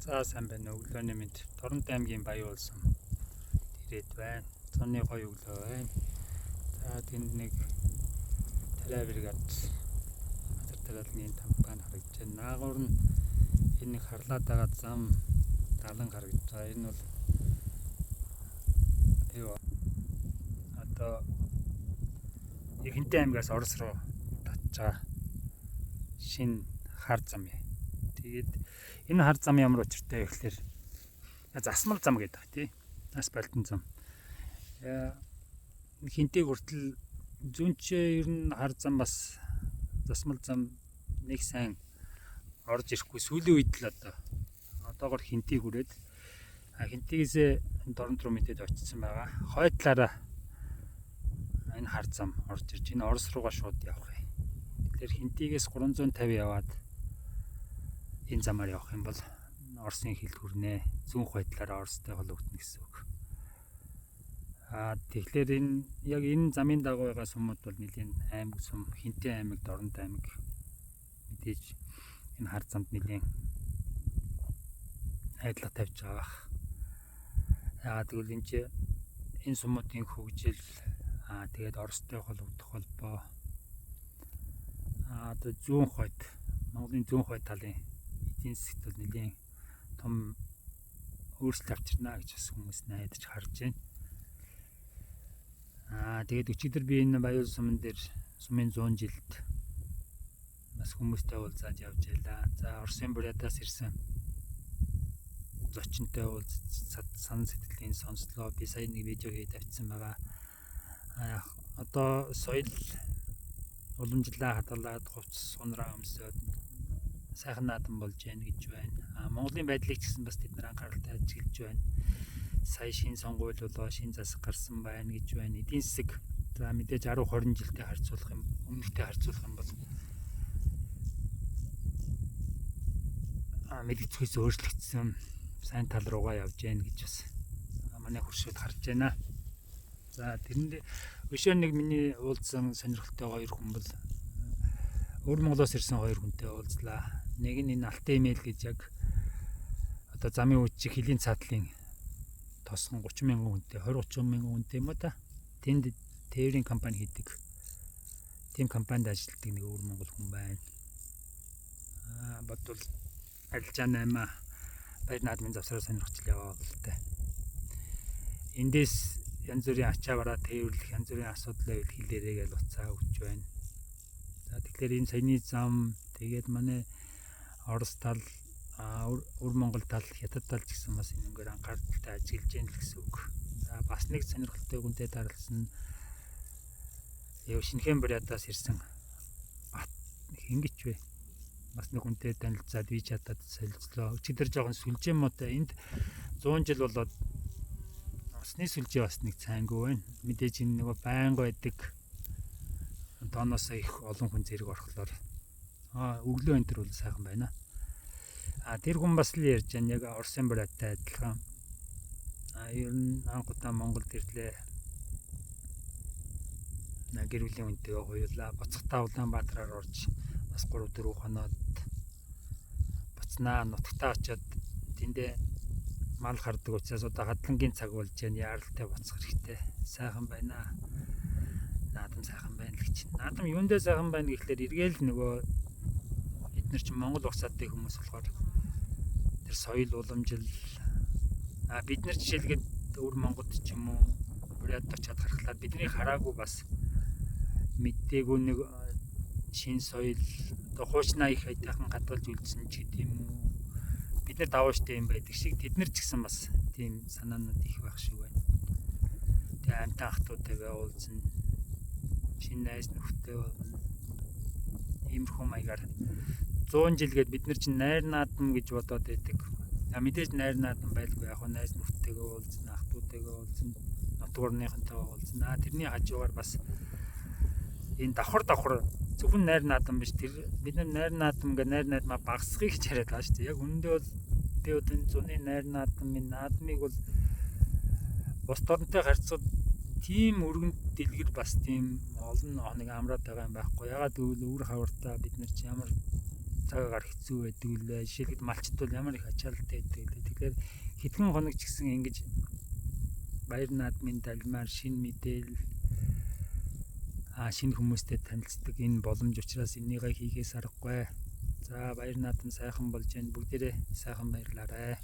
За сайн байна уу? Өглөөний мэнд. Торонт аймгийн Баян улс ирээд байна. Цонны гоё өглөө байна. За тэнд нэг тариа бригад газар тариалны компани харагдаж байна. Наагур нь энэ нэг харлаад байгаа зам далан харагдаж байгаа. Энэ бол юу одоо Ихэнтэй аймгаас Орос руу татж байгаа шинэ хар зам юм. Тэгээд энэ хар зам ямар учиртай вэ гэхээр засмал зам гэдэг тий. Асфальтын зам. Хинтээ хүртэл зүүнчээ ер нь хар зам бас засмал зам нэг сайн орж ирэхгүй сүүлийн үед л одоогор хинтийг хүрээд хинтигээс дорнод руу мэдээд очсон байгаа. Хойтлаараа энэ хар зам орж ирж энэ Орос руугаа шууд явах юм. Тэгэхээр хинтигээс 350 яваад энэ замаар явах юм бол Оросын хил хүрнэ. Зүүн хойтлаараа Оростой холбогдно гэсэн үг. Тэгэхээр яг энэ замын дагуу байгаа сумууд бол нэлийн аймаг сум, Хинтээ аймаг, Дорнод аймаг мэдээж энэ хар замд нэлийн хайдлага тавьж байгаа. Тэгвэл энэ сумуудын хөгжил тэгээд Оростой холбогдох холбоо одоо зүүн хойд, Монголын зүүн хойд талын эдийн засгт бол нэлийн том өөрчлөлт авчирна гэж бас хүмүүс найдаж харж байна. Тэгээд өчигдөр би энэ Баян сумын дээр сумын 100 жилд бас хүмүүстэй уулзаад явж байлаа. За Оросын бурятаас ирсэн зочинтой уулзсан сэтгэлийн сонслоо. Би сая нэг видео хийж авчихсан байгаа. Одоо соёл уламжлаа хадгалаад хувцас сунраа өмсөд сайхан наадам болж байна гэж байна. Монголын байдлыг ч гэсэн бас тэд нар анхааралтай ажиглаж байна. Сая шин сонгуул болоо шин засаг гарсан байна гэж байна. Эдийн засаг за мэдээж 10-20 жилдээ харьцуулах юм, өмнөхтэй харьцуулах юм бол мэдгэцгээс өөрчлөгдсөн сайн тал руугаа явж байна гэж бас манай хуршууд харж байна. За тэрэнд өшөө нэг миний уулзсан сонирхолтой хоёр хүн бол Өвөр Монголоос ирсэн хоёр хүнтэй уулзлаа. Нэг нь энэ Алтан имэйл гэж яг одоо замын үеч хилийн цаатлын тосгон 30,000 хүнтэй 20-30,000 хүнтэй юм уу та. Тэнд тээврийн компани хийдэг. Тим компанид ажилладаг нэг Өвөр Монгол хүн байна. Бодвол арилжаа 8 баяр наадмын завсраа сонирхч яваа болтой. Эндээс янз бүрийн ачаавараа тээвэрлэх, янз бүрийн асуудал байвал хэлээрээ гэж уцаа өгч байна. За тэгэхээр энэ саяны зам тэгээд манай Орос тал, Өвөр Монгол тал, Хятад тал ч гэсэн бас энэгээр анхааралтай ажиллаж байна л гэсэн үг. За бас нэг сонирхолтой хүнтэй даралсан Шинхэн бурятаас ирсэн Бат хингэж вэ. Бас нэг хүнтэй танилцаад би чадаад солилцлоо. Өчигдөр жоохон сүлжээ муутай энд 100 жил болоод усны сүлжээ бас нэг цаангүй байна. Мэдээж энэ нөгөө байнга байдаг дооноос их олон хүн зэрэг орохлоор өглөө энэ төр бол сайхан байна. Тэр хүн бас л ярьж байна яг Оросын буряттай адилхан. Ер нь анх удаа Монголд ирлээ. Гэр бүлийн хүнтэйгээ хоёулаа. Буцахтаа Улаанбаатараар орж бас 3-4 хоноод буцнаа. Нутагтаа очиод тэндээ мал хардаг учраас одоо хадлангийн цаг болж байна. Яаралтай буцах хэрэгтэй. Сайхан байна. Наадам сайхан байна л гэж. Наадам юундээ сайхан байна гэхлээр эргээл нөгөө эдгээр чинь Монгол угсаатай хүмүүс болохоор тэр соёл уламжил бид нар жишээлгээд Өвөр Монголд ч юм уу Бурят очиад харахлаа бидний хараагүй бас мэдээгүй нэг шин соёл одоо хуучнаа их айтайхан хадгалж үлдсэн ч гэдэм үү бид нар давааштай юм байдаг шиг тэд нар ч гэсэн бас тийм санаанууд их байх шиг байна. Тэгээ амтан ахтуудтайгаа уулзна шин найз нөхдөд болно. Иймэрхүү маягаар 100 жилгээд бид нар чинь найр наадам гэж бодоод байдаг. Мэдээж найр наадам байлгүй яг нь найз нөхдөдтэйгээ уулзна, ахтуудтайгаа уулзна, нутг орныхонтойгоо уулзна. Тэрний хажуугаар бас энэ давхар зөвхөн найр наадам биш тэр бид нар найр наадам гэ найр наадмаа багасгахыг ч яриад байгаа шүү дээ. Яг үүндээ бол тэгээд энэ зуны найр наадмын наадмыг бол бус дорнтой харьцаад тийм өргөнд дэлгэр бас тийм олон хоног амраад байгаа юм байхгүй. Ягаад гэвэл өвөр хавартаа бид нар ч ямар цагаагаар хэцүү байдаг үлээ. Жишээлбэл малчд бол ямар их ачаалттай байдаг үлээ. Тэгэхээр хэдхэн хоног ч гэсэн ингэж баяр наадмын далмаар шинэ мэдээлэл шинэ хүмүүстэй танилцдаг энэ боломж учраас энийгээ хийхээс аргагүй. За баяр наадам сайхан болж байна. Бүгдээрээ сайхан баярлаарай.